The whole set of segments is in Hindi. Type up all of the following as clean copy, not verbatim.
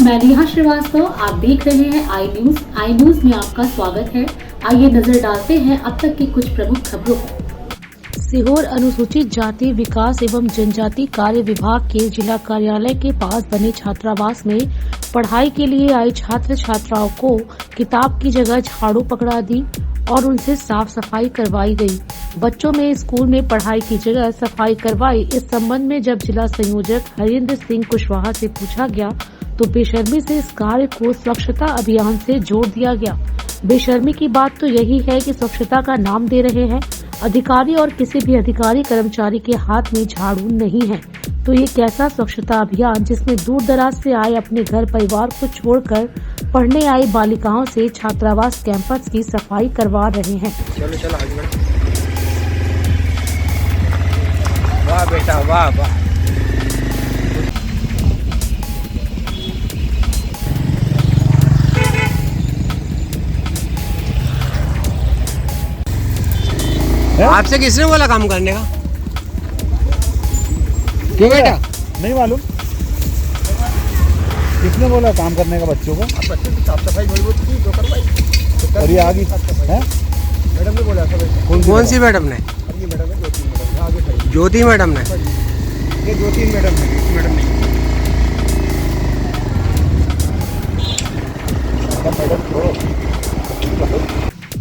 मैं नेहा श्रीवास्तव, आप देख रहे हैं आई न्यूज। आई न्यूज में आपका स्वागत है। आइए नजर डालते हैं अब तक की कुछ प्रमुख खबरों पर। सीहोर अनुसूचित जाति विकास एवं जनजाति कार्य विभाग के जिला कार्यालय के पास बने छात्रावास में पढ़ाई के लिए आए छात्र छात्राओं को किताब की जगह झाड़ू पकड़ा दी और उनसे साफ सफाई करवाई गई। बच्चों में स्कूल में पढ़ाई की जगह सफाई करवाई। इस संबंध में जब जिला संयोजक हरिंद्र सिंह कुशवाहा से पूछा गया तो बेशर्मी से इस कार्य को स्वच्छता अभियान से जोड़ दिया गया। बेशर्मी की बात तो यही है कि स्वच्छता का नाम दे रहे हैं अधिकारी और किसी भी अधिकारी कर्मचारी के हाथ में झाड़ू नहीं है। तो ये कैसा स्वच्छता अभियान जिसमें दूर दराज से आए अपने घर परिवार को छोड़कर पढ़ने आई बालिकाओं से छात्रावास कैंपस की सफाई करवा रहे हैं। चलो चलो आगे बढ़ो। वाह बेटा वाह वाह। आपसे किसने बोला काम करने का? क्यों बेटा? नहीं मालूम किसने बोला काम करने का बच्चों को? बच्चों की साफ सफाई थोड़ी बहुत की तो करवाई। और ये आगे है मैडम ने बोला था। कौन सी मैडम ने? ये मैडम है ज्योति मैडम। आगे खड़ी ज्योति मैडम ने। ये 2-3 मैडम है। मैडम नहीं।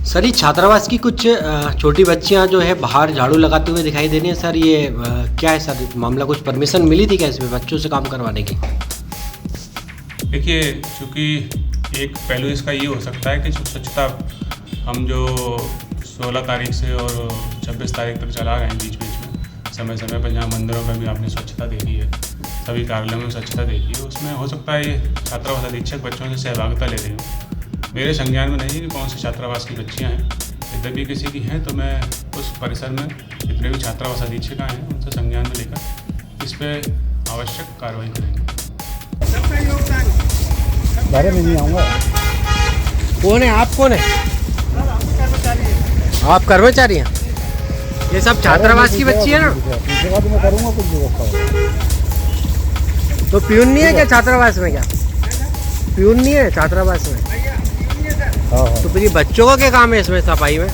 सर, ये छात्रावास की कुछ छोटी बच्चियां जो है बाहर झाड़ू लगाते हुए दिखाई दे रही हैं। सर ये क्या है सर मामला? कुछ परमिशन मिली थी क्या इसमें बच्चों से काम करवाने की? देखिए, चूँकि एक पहलू इसका ये हो सकता है कि स्वच्छता हम जो 16 तारीख से और 26 तारीख तक चला रहे हैं बीच में समय समय पर, जहाँ मंदिरों में भी आपने स्वच्छता देखी है, सभी कार्यालयों में स्वच्छता देखी है, उसमें हो सकता है ये छात्रावास अधीक्षक बच्चों से सहभागिता ले रही हूँ। मेरे संज्ञान में नहीं है कि कौन सी छात्रावास की बच्चियाँ हैं। यद्यपि किसी की हैं तो मैं उस परिसर में जितने भी छात्रावास अधीक्षिका हैं उनसे संज्ञान में लेकर इस पर आवश्यक कार्रवाई करेंगे। बारे में नहीं आऊँगा। कौन है आप? कौन है आप? कर्मचारी हैं? ये सब छात्रावास की बच्ची है ना? मैं करूँगा कुछ व्यवस्था। तो प्यून नहीं है क्या छात्रावास में? क्या प्यून नहीं है छात्रावास में? हाँ। तो फिर ये बच्चों का क्या काम है इसमें सफाई में?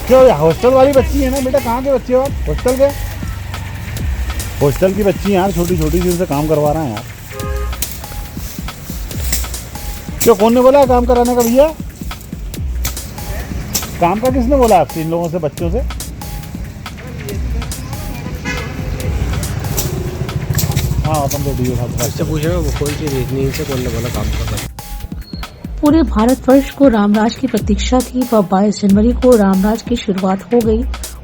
क्यों हॉस्टल वाली बच्ची है ना बेटा? कहाँ के बच्चे हो आप? हॉस्टल के? हॉस्टल की बच्ची यार, छोटी छोटी सी, उनसे काम करवा रहे हैं यार। क्यों कौन ने बोला काम कराने का भैया? काम का किसने बोला आपसे, इन लोगों से, बच्चों से? हाँ अपन तो डीओ साहब से पूछ रहे हो वो कौन सी रीजनिंग से कौन ने बोला काम करना। पूरे भारतवर्ष को रामराज की प्रतीक्षा थी व 22 जनवरी को रामराज की शुरुआत हो गई।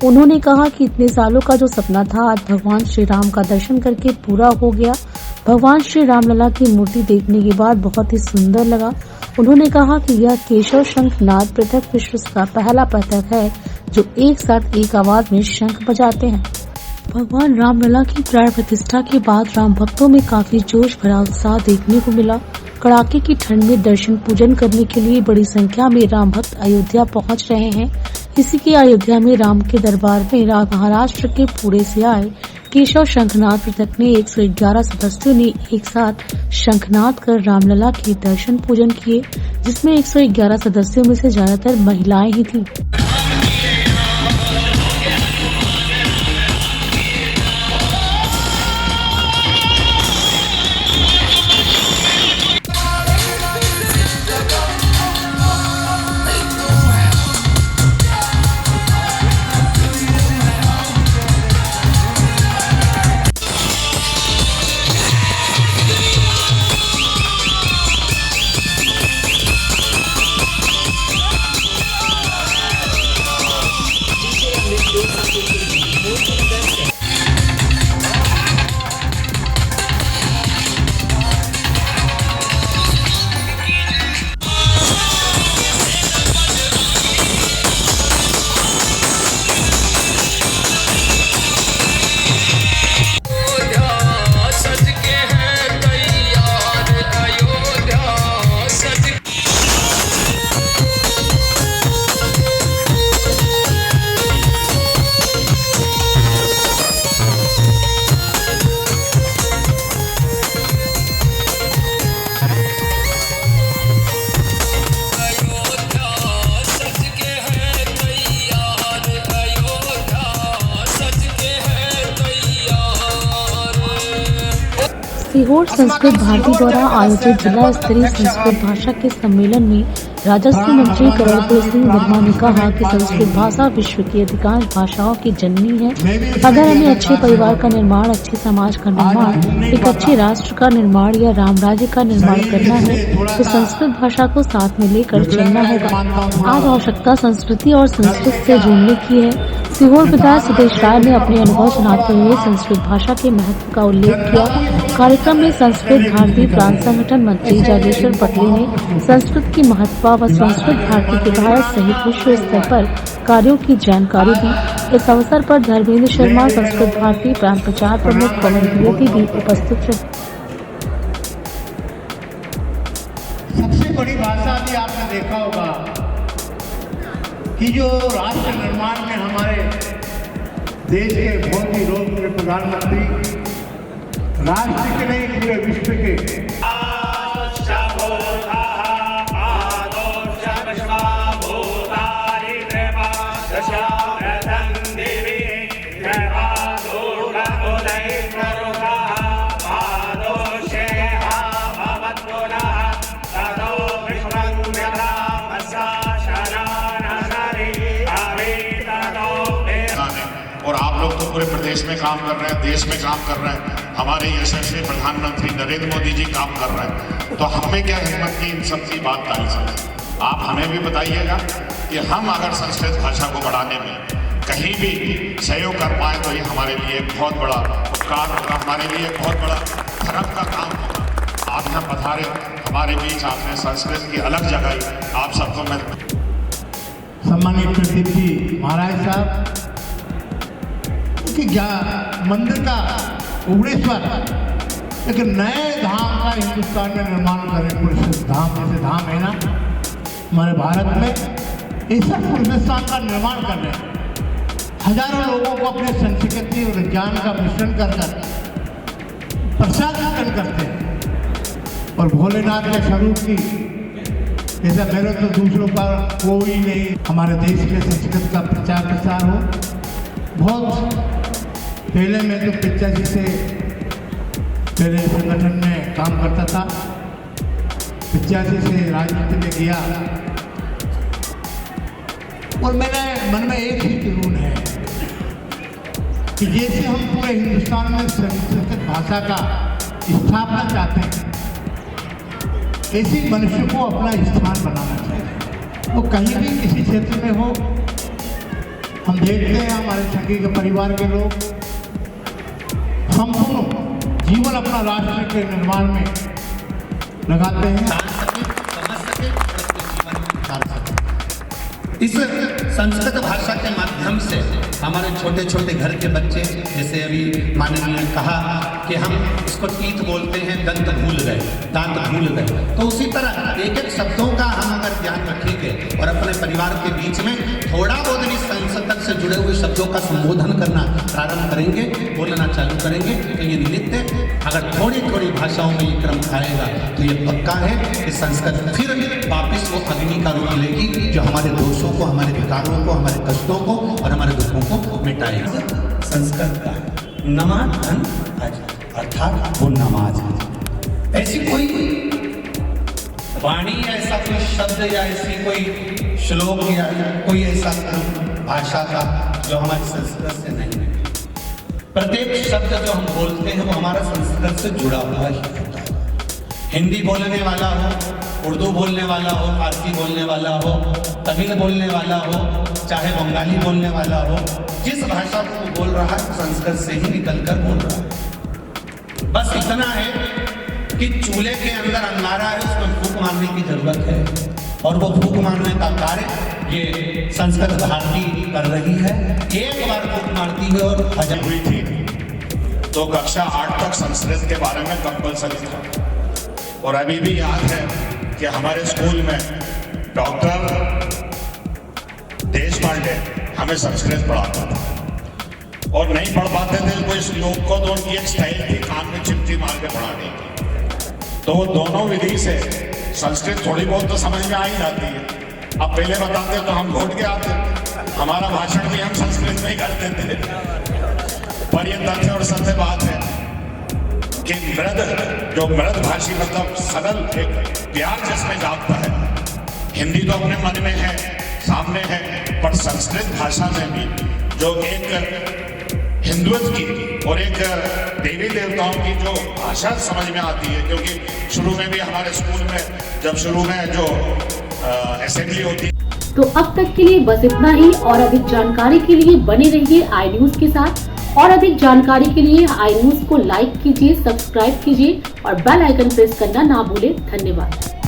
उन्होंने कहा कि इतने सालों का जो सपना था आज भगवान श्री राम का दर्शन करके पूरा हो गया। भगवान श्री रामलला की मूर्ति देखने के बाद बहुत ही सुंदर लगा। उन्होंने कहा कि यह केशव शंखनाद पृथक विश्व का पहला पृथक है जो एक साथ एक आवाज में शंख बजाते हैं। भगवान रामलला की प्राण प्रतिष्ठा के बाद राम भक्तों में काफी जोश भरा उत्साह देखने को मिला। कड़ाके की ठंड में दर्शन पूजन करने के लिए बड़ी संख्या में राम भक्त अयोध्या पहुंच रहे हैं। इसी के अयोध्या में राम के दरबार में महाराष्ट्र के पुणे से आए केशव शंखनाद पृथक ने 111 सदस्यों ने एक साथ शंखनाद कर रामलला के दर्शन पूजन किए, जिसमें 111 सदस्यों में से ज्यादातर महिलाएं ही थीं। सीहोर संस्कृत भारती द्वारा आयोजित जिला स्तरीय संस्कृत भाषा के सम्मेलन में राजस्व मंत्री करोड़पति सिंह वर्मा ने कहा कि संस्कृत भाषा विश्व की अधिकांश भाषाओं की जननी है। अगर हमें अच्छे परिवार का निर्माण, अच्छे समाज का निर्माण, एक अच्छे राष्ट्र का निर्माण या राम राज्य का निर्माण करना है तो संस्कृत भाषा को साथ में लेकर चलना होगा। आज आवश्यकता संस्कृति और संस्कृत से जुड़ने की है। सीहोर विधायक सुदेश राय ने अपने अनुभव सुनाते हुए संस्कृत भाषा के महत्व का उल्लेख किया। कार्यक्रम में संस्कृत भारती प्रांत संगठन मंत्री जागेश्वर पटले ने संस्कृत की महत्व व संस्कृत भारती के विधायक सहित विश्व स्तर पर कार्यों की जानकारी दी। इस अवसर पर धर्मेंद्र शर्मा, संस्कृत भारती प्रांत प्रचार प्रमुख पवन द्विवेदी भी उपस्थित रहे। सबसे बड़ी भाषा भी आपने देखा होगा कि जो राष्ट्र निर्माण में हमारे देश के बहुत ही लोकप्रिय प्रधानमंत्री राष्ट्र के नहीं पूरे विश्व के और आप लोग तो पूरे प्रदेश में काम कर रहे हैं, देश में काम कर रहे हैं, हमारे यशस्वी प्रधानमंत्री नरेंद्र मोदी जी काम कर रहे हैं, तो हमें क्या हिम्मत की इन सब की बात टाल सके। आप हमें भी बताइएगा कि हम अगर संस्कृत भाषा को बढ़ाने में कहीं भी सहयोग कर पाए तो ये हमारे लिए बहुत बड़ा उपकार होगा, हमारे लिए बहुत बड़ा धर्म का काम होगा। आप यहाँ पधारे हमारे बीच, आपने संस्कृत की अलग जगह आप सबको मैं सम्मानित प्रदीप जी महाराज साहब कि मंदिर का उगड़ेश्वर एक नए धाम का हिंदुस्तान में निर्माण करें। पुरुष धाम जैसे धाम है ना हमारे भारत में, ऐसा हिंदुस्तान का निर्माण कर रहे हैं। हजारों लोगों को अपने संस्कृति और ज्ञान का मिश्रण कर प्रसाद वितरण करते हैं और भोलेनाथ के स्वरूप की ऐसा मेरे तो दूसरों पर कोई नहीं। हमारे देश के संस्कृत का प्रचार प्रसार हो। बहुत पहले मैं तो 85 से पहले संगठन में काम करता था, 85 से राजनीति में गया और मेरे मन में एक ही जुनून है कि जैसे हम पूरे हिंदुस्तान में संस्कृत भाषा का स्थापना चाहते हैं, ऐसे मनुष्य को अपना स्थान बनाना चाहिए। वो कहीं भी किसी क्षेत्र में हो, हम देखते हैं हमारे सगे के परिवार के लोग संपूर्ण जीवन अपना राष्ट्र के निर्माण में लगाते हैं। इस संस्कृत भाषा के माध्यम से हमारे छोटे छोटे घर के बच्चे, जैसे अभी माननीय ने कहा कि हम इसको तीत बोलते हैं, दंत भूल गए, दांत भूल गए, तो उसी तरह एक एक शब्दों का हम अगर ध्यान रखेंगे और अपने परिवार के बीच में थोड़ा बहुत भी संस्कृत से जुड़े हुए शब्दों का संबोधन करना प्रारंभ करेंगे, बोलना चालू करेंगे, तो ये नित्य अगर थोड़ी थोड़ी भाषाओं में ये क्रम खाएगा तो ये पक्का है कि संस्कृत फिर वापिस वो अग्नि का रूप लेगी जो हमारे दोषों को, हमारे विकारों को, हमारे कष्टों को और हमारे दुखों को मिटाएगी। संस्कृत का नमाधन अर्थात वो नमाज है। ऐसी कोई वाणी, ऐसा कोई शब्द या ऐसी कोई श्लोक या कोई ऐसा भाषा का जो हमारी संस्कृत से नहीं है। प्रत्येक शब्द जो हम बोलते हैं वो हमारा संस्कृत से जुड़ा हुआ ही होता है। हिंदी बोलने वाला हो, उर्दू बोलने वाला हो, फारसी बोलने वाला हो, तमिल बोलने वाला हो, चाहे बंगाली बोलने वाला हो, जिस भाषा को वो बोल रहा है संस्कृत से ही निकलकर बोल रहा है। बस इतना है कि चूल्हे के अंदर अंगारा है, उसमें फूंक मारने की जरूरत है और वो फूंक मारने का कार्य ये संस्कृत भारती कर रही है। एक बार फूंक मारती है और हजम हुई थी तो कक्षा 8 तक संस्कृत के बारे में कंपल्सरी था और अभी भी याद है कि हमारे स्कूल में डॉक्टर देशपांडे हमें संस्कृत पढ़ाता था और नहीं पढ़ पाते थे कोई श्लोक को तो उनकी एक स्टाइल थी, कान में चिमटी मार के पढ़ानी थी। तो वो दोनों विधि से संस्कृत थोड़ी बहुत तो समझ में आ ही जाती है। अब पहले बताते तो हम घोट के आते, हमारा भाषण भी हम संस्कृत में ही करते थे। पर ये तथ्य और सत्य बात है कि मृद भाषी मतलब सरल एक प्यार जिसमें जागता है। हिंदी तो अपने मन में है, सामने है, पर संस्कृत भाषा में भी जो एक हिंदुत्व की और एक देवी देवताओं की जो भाषा समझ में आती है, क्योंकि शुरू में भी हमारे स्कूल में जब शुरू में जो असेंबली होती है। तो अब तक के लिए बस इतना ही, और अधिक जानकारी के लिए बने रहिए आई न्यूज के साथ। और अधिक जानकारी के लिए आई न्यूज को लाइक कीजिए, सब्सक्राइब कीजिए और बेल आइकन प्रेस करना ना भूलें। धन्यवाद।